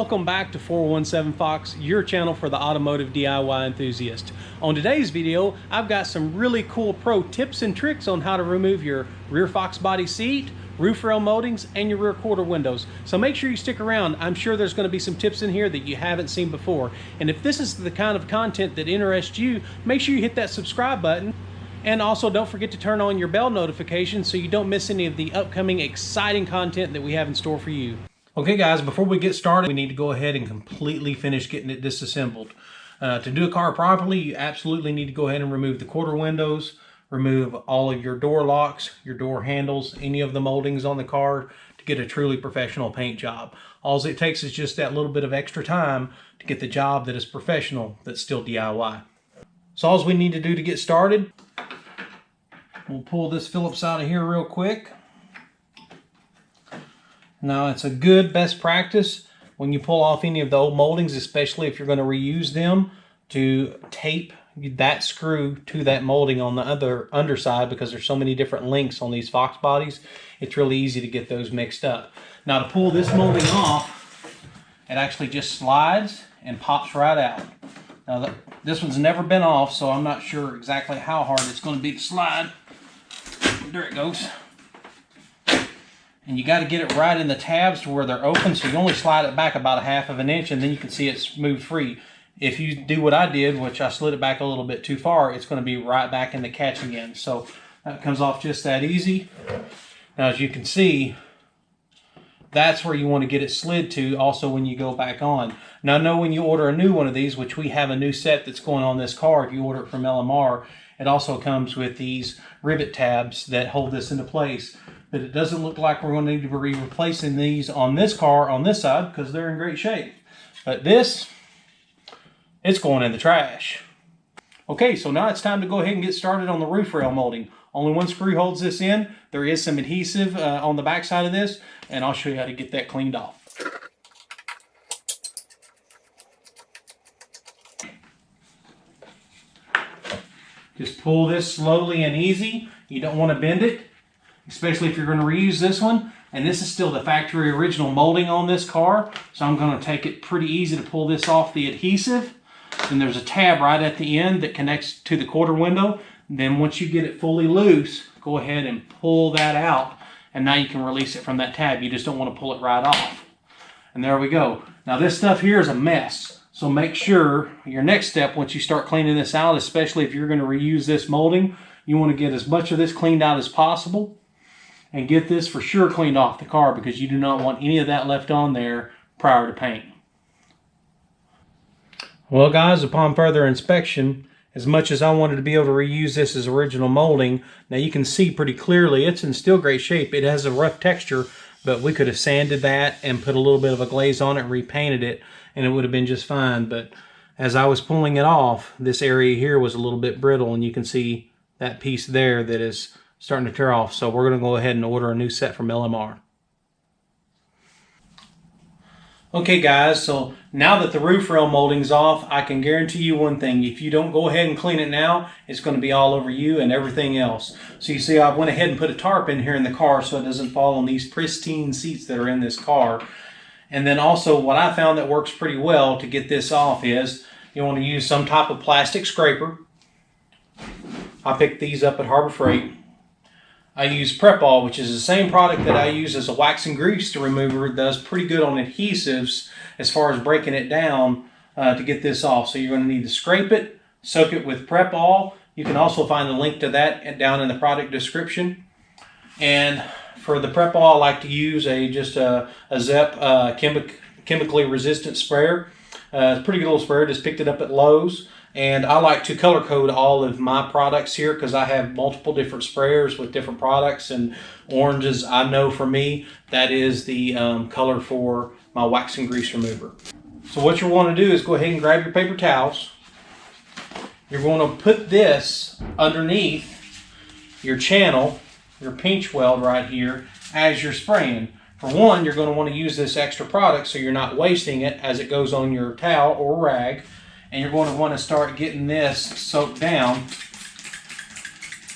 welcome back to 417 Fox, your channel for the automotive DIY enthusiast. On today's video, I've got some really cool pro tips and tricks on how to remove your rear Fox body seat, roof rail moldings, and your rear quarter windows. So make sure you stick around. I'm sure there's going to be some tips in here that you haven't seen before. And if this is the kind of content that interests you, make sure you hit that subscribe button. And also don't forget to turn on your bell notifications so you don't miss any of the upcoming exciting content that we have in store for you. Okay guys, before we get started, we need to go ahead and completely finish getting it disassembled. To do a car properly, you absolutely need to go ahead and remove the quarter windows, remove all of your door locks, your door handles, any of the moldings on the car to get a truly professional paint job. All it takes is just that little bit of extra time to get the job that is professional, that's still DIY. So all we need to do to get started, we'll pull this Phillips out of here real quick. Now it's a good best practice when you pull off any of the old moldings, especially if you're going to reuse them, to tape that screw to that molding on the other underside, because there's so many different links on these Fox bodies. It's really easy to get those mixed up. Now to pull this molding off, it actually just slides and pops right out. Now this one's never been off, so I'm not sure exactly how hard it's going to be to slide. There it goes. And you got to get it right in the tabs to where they're open, so you only slide it back about 1/2 of an inch and then you can see it's moved free. If you do what I did, which I slid it back a little bit too far, it's going to be right back in the catch again. So that comes off just that easy. Now as you can see, that's where you want to get it slid to also when you go back on. Now I know when you order a new one of these, which we have a new set that's going on this car, if you order it from LMR, it also comes with these rivet tabs that hold this into place. But it doesn't look like we're going to need to be replacing these on this car on this side because they're in great shape. But this, it's going in the trash. Okay, so now it's time to go ahead and get started on the roof rail molding. Only one screw holds this in. There is some adhesive on the back side of this, and I'll show you how to get that cleaned off. Just pull this slowly and easy. You don't want to bend it, especially if you're going to reuse this one. And this is still the factory original molding on this car, so I'm going to take it pretty easy to pull this off the adhesive. And there's a tab right at the end that connects to the quarter window. And then once you get it fully loose, go ahead and pull that out, and now you can release it from that tab. You just don't want to pull it right off. And there we go. Now this stuff here is a mess. So make sure your next step, once you start cleaning this out, especially if you're going to reuse this molding, you want to get as much of this cleaned out as possible and get this for sure cleaned off the car, because you do not want any of that left on there prior to paint. Well guys, upon further inspection, as much as I wanted to be able to reuse this as original molding, now you can see pretty clearly it's in still great shape. It has a rough texture, but we could have sanded that and put a little bit of a glaze on it and repainted it, and it would have been just fine. But as I was pulling it off, this area here was a little bit brittle, and you can see that piece there that is starting to tear off. So we're going to go ahead and order a new set from LMR. Okay guys, so now that the roof rail molding's off, I can guarantee you one thing: if you don't go ahead and clean it now, it's going to be all over you and everything else. So you see, I went ahead and put a tarp in here in the car so it doesn't fall on these pristine seats that are in this car. And then also what I found that works pretty well to get this off is you want to use some type of plastic scraper. I picked these up at Harbor Freight. I use Prep All, which is the same product that I use as a wax and grease remover. It does pretty good on adhesives as far as breaking it down to get this off. So you're going to need to scrape it, soak it with Prep All. You can also find a link to that down in the product description. And for the Prep All, I like to use just a ZEP chemically resistant sprayer. It's a pretty good little sprayer. Just picked it up at Lowe's. And I like to color code all of my products here because I have multiple different sprayers with different products, and oranges, I know for me, that is the color for my wax and grease remover. So what you want to do is go ahead and grab your paper towels. You're going to put this underneath your channel, your pinch weld right here, as you're spraying. For one, you're going to want to use this extra product so you're not wasting it as it goes on your towel or rag. And you're going to want to start getting this soaked down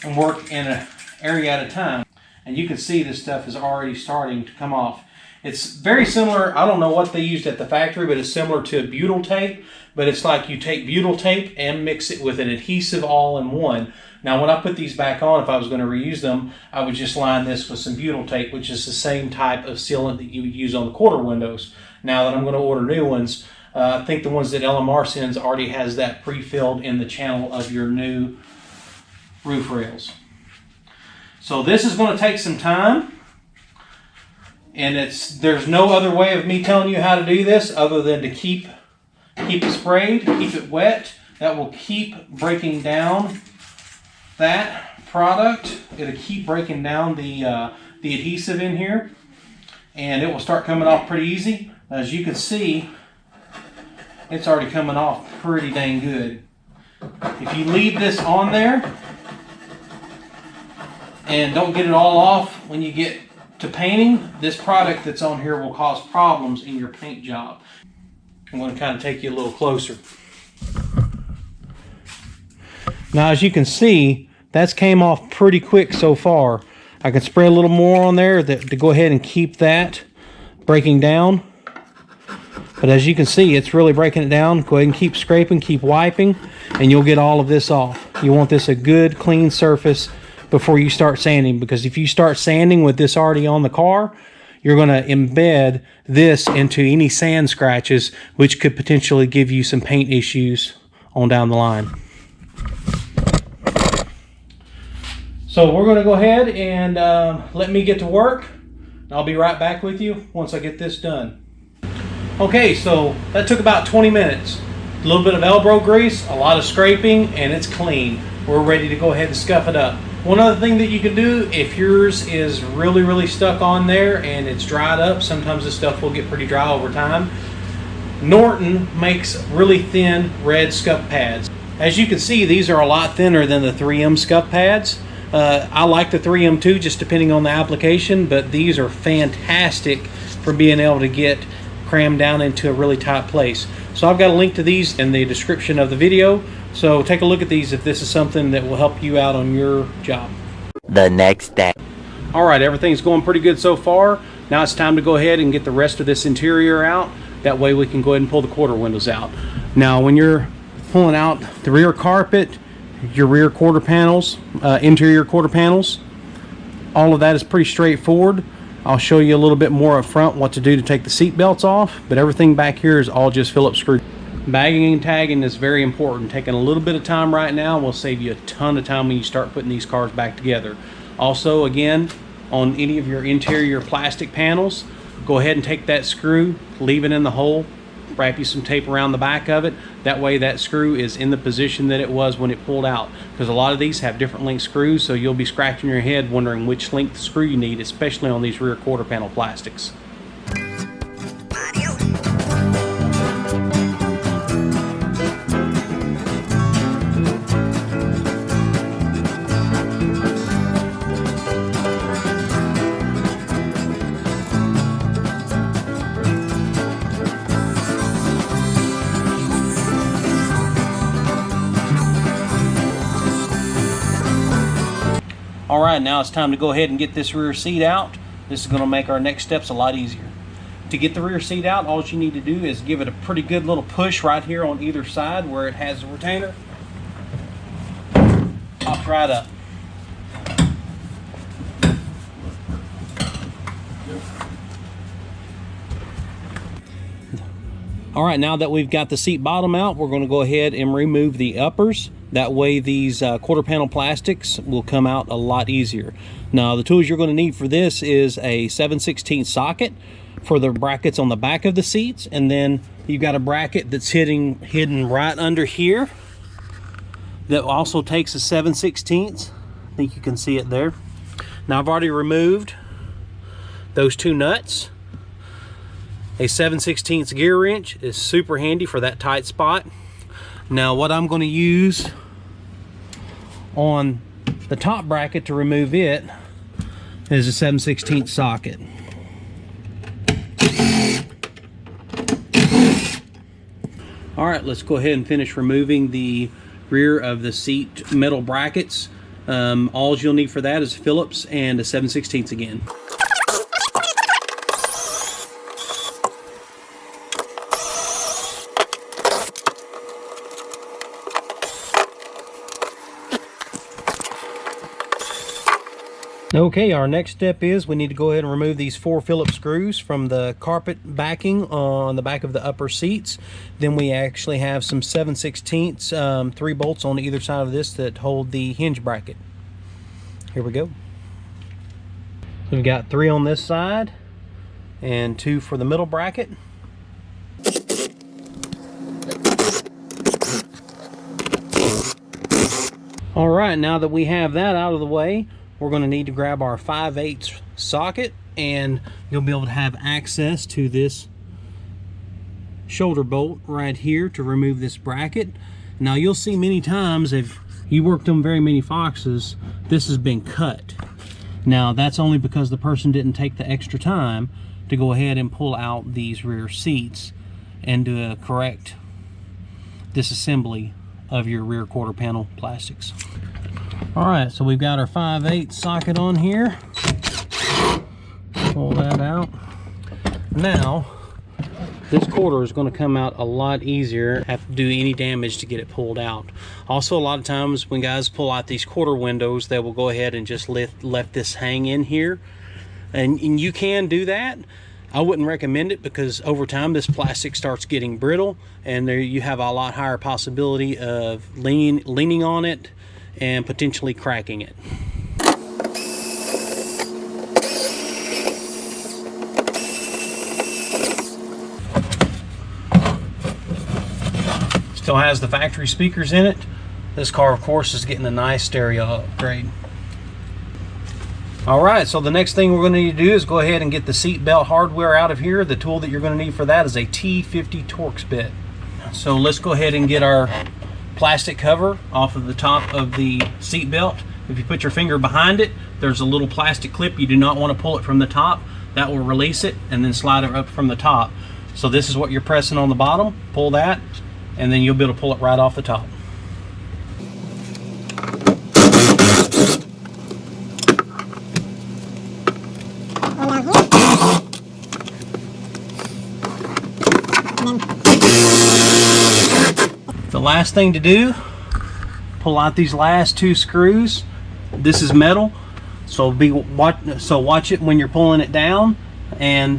and work in an area at a time. and you can see this stuff is already starting to come off. It's very similar, I don't know what they used at the factory, but it's similar to butyl tape, but it's like you take butyl tape and mix it with an adhesive all in one. Now when I put these back on, if I was going to reuse them, I would just line this with some butyl tape, which is the same type of sealant that you would use on the quarter windows. Now that I'm going to order new ones, I think the ones that LMR sends already has that pre-filled in the channel of your new roof rails. So this is going to take some time. And there's no other way of me telling you how to do this other than to keep it sprayed, keep it wet. That will keep breaking down that product. It'll keep breaking down the adhesive in here, and it will start coming off pretty easy. As you can see, it's already coming off pretty dang good. If you leave this on there and don't get it all off when you get to painting, this product that's on here will cause problems in your paint job. I'm going to kind of take you a little closer. Now as you can see, that's came off pretty quick so far. I can spray a little more on there to go ahead and keep that breaking down. But as you can see, it's really breaking it down. Go ahead and keep scraping, keep wiping, and you'll get all of this off. You want this a good clean surface before you start sanding, because if you start sanding with this already on the car, you're going to embed this into any sand scratches, which could potentially give you some paint issues on down the line. So we're going to go ahead and let me get to work. I'll be right back with you once I get this done. Okay, so that took about 20 minutes. A little bit of elbow grease, a lot of scraping, and it's clean. We're ready to go ahead and scuff it up. One other thing that you can do, if yours is really stuck on there and it's dried up, sometimes this stuff will get pretty dry over time. Norton makes really thin red scuff pads. As you can see, these are a lot thinner than the 3M scuff pads. I like the 3M too, just depending on the application, but these are fantastic for being able to get crammed down into a really tight place. So I've got a link to these in the description of the video. So take a look at these if this is something that will help you out on your job. The next day. All right, everything's going pretty good so far. Now it's time to go ahead and get the rest of this interior out. That way we can go ahead and pull the quarter windows out. Now when you're pulling out the rear carpet, your rear quarter panels, interior quarter panels, all of that is pretty straightforward. I'll show you a little bit more up front what to do to take the seat belts off, but everything back here is all just Phillips screw. Bagging and tagging is very important. Taking a little bit of time right now will save you a ton of time when you start putting these cars back together. Also, again, on any of your interior plastic panels, go ahead and take that screw, leave it in the hole, wrap you some tape around the back of it. That way that screw is in the position that it was when it pulled out, because a lot of these have different length screws, so you'll be scratching your head wondering which length screw you need, especially on these rear quarter panel plastics. All right, now it's time to go ahead and get this rear seat out. This is going to make our next steps a lot easier. To get the rear seat out, all you need to do is give it a pretty good little push right here on either side where it has a retainer. Pops right up. All right, now that we've got the seat bottom out, we're going to go ahead and remove the uppers. That way these quarter panel plastics will come out a lot easier. Now the tools you're going to need for this is a 7/16 socket for the brackets on the back of the seats, and then you've got a bracket that's hidden right under here that also takes a 7/16. I think you can see it there. Now I've already removed those two nuts. A 7/16 gear wrench is super handy for that tight spot. Now what I'm going to use on the top bracket to remove it is a 7/16 socket. All right, let's go ahead and finish removing the rear of the seat metal brackets. All you'll need for that is Phillips and a 7/16 again. Okay, our next step is we need to go ahead and remove these 4 Phillips screws from the carpet backing on the back of the upper seats. Then we actually have some 7/16 3 bolts on either side of this that hold the hinge bracket. Here we go. So we've got 3 on this side and 2 for the middle bracket. All right, now that we have that out of the way, we're going to need to grab our 5/8 socket, and you'll be able to have access to this shoulder bolt right here to remove this bracket. Now you'll see many times, if you worked on very many Foxes, this has been cut. Now that's only because the person didn't take the extra time to go ahead and pull out these rear seats and do a correct disassembly of your rear quarter panel plastics. All right, so we've got our 5/8 socket on here. Pull that out. Now, this quarter is going to come out a lot easier. Have to do any damage to get it pulled out. Also, a lot of times when guys pull out these quarter windows, they will go ahead and just let this hang in here. And you can do that. I wouldn't recommend it because over time this plastic starts getting brittle, and there you have a lot higher possibility of leaning on it and potentially cracking it. Still has the factory speakers in it. This car, of course, is getting a nice stereo upgrade. All right, so the next thing we're going to need to do is go ahead and get the seat belt hardware out of here. The tool that you're going to need for that is a T50 Torx bit. So let's go ahead and get our plastic cover off of the top of the seat belt. If you put your finger behind it, there's a little plastic clip. You do not want to pull it from the top. That will release it and then slide it up from the top. So this is what you're pressing on the bottom. Pull that, and then you'll be able to pull it right off the top. The last thing to do, pull out these last 2 screws. This is metal, so watch it when you're pulling it down. And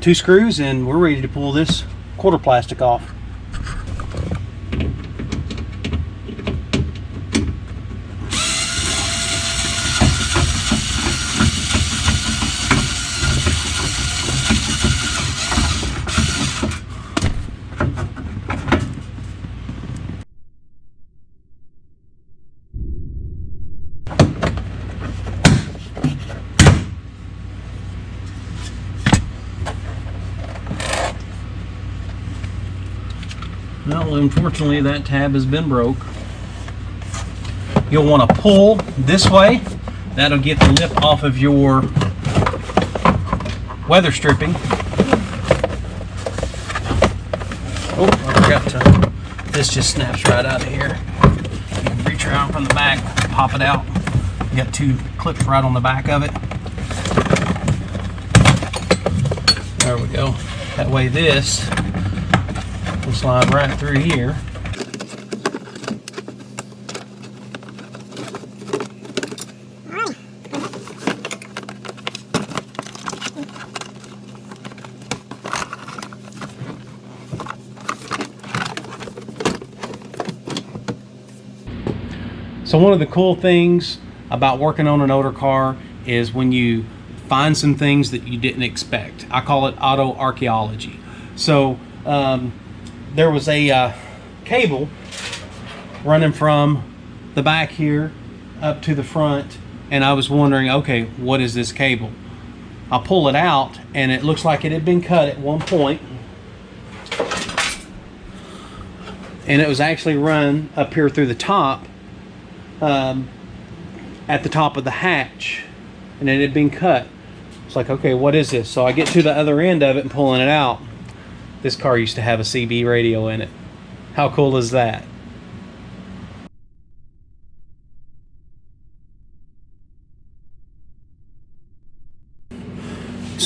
2 screws, and we're ready to pull this quarter plastic off. Well, unfortunately that tab has been broke. You'll want to pull this way. That'll get the lip off of your weather stripping. Oh, I forgot to, this just snaps right out of here. You can reach around from the back, pop it out. You got 2 clips right on the back of it. There we go. That way this will slide right through here. So one of the cool things about working on an older car is when you find some things that you didn't expect. I call it auto archaeology. So there was a cable running from the back here up to the front, and I was wondering, okay, what is this cable? I pull it out, and it looks like it had been cut at one point, and it was actually run up here through the top, at the top of the hatch, and it had been cut. It's like, okay, what is this? So I get to the other end of it and pulling it out. This car used to have a CB radio in it. How cool is that?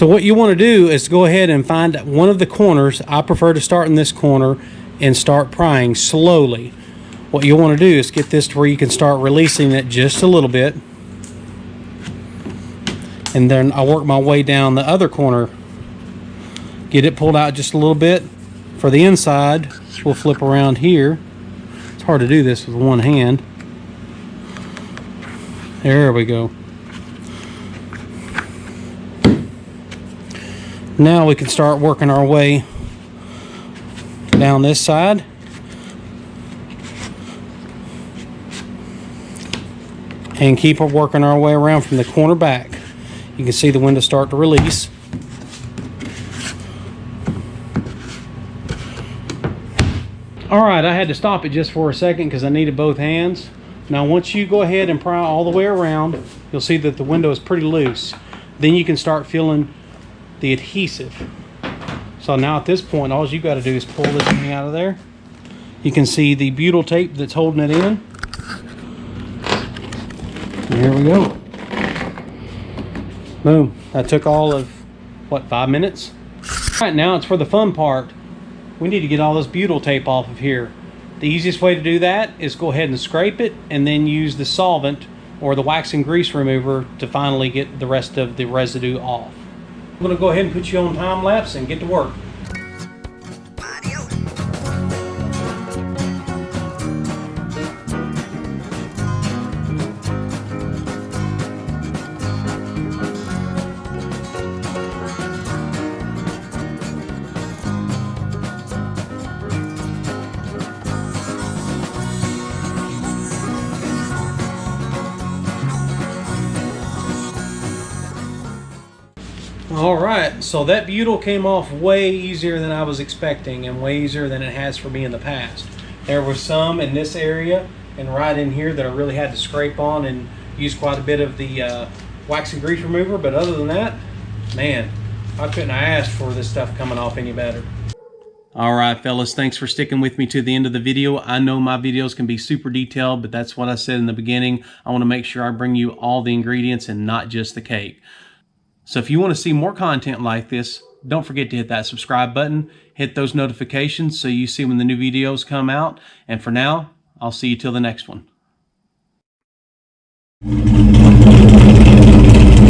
So what you want to do is go ahead and find one of the corners. I prefer to start in this corner and start prying slowly. What you want to do is get this to where you can start releasing it just a little bit. And then I work my way down the other corner. Get it pulled out just a little bit. For the inside, we'll flip around here. It's hard to do this with one hand. There we go. Now we can start working our way down this side. And keep working our way around from the corner back. You can see the window start to release. Alright, I had to stop it just for a second because I needed both hands. Now once you go ahead and pry all the way around, you'll see that the window is pretty loose. Then you can start feeling the adhesive. So now at this point, all you got to do is pull this thing out of there. You can see the butyl tape that's holding it in. And here we go. Boom. That took all of, what, 5 minutes? All right, now it's for the fun part. We need to get all this butyl tape off of here. The easiest way to do that is go ahead and scrape it and then use the solvent or the wax and grease remover to finally get the rest of the residue off. I'm going to go ahead and put you on time lapse and get to work. Alright, so that butyl came off way easier than I was expecting and way easier than it has for me in the past. There was some in this area and right in here that I really had to scrape on and use quite a bit of the wax and grease remover, but other than that, man, I couldn't have asked for this stuff coming off any better. Alright fellas, thanks for sticking with me to the end of the video. I know my videos can be super detailed, but that's what I said in the beginning. I want to make sure I bring you all the ingredients and not just the cake. So if you want to see more content like this, don't forget to hit that subscribe button, hit those notifications so you see when the new videos come out. And for now, I'll see you till the next one.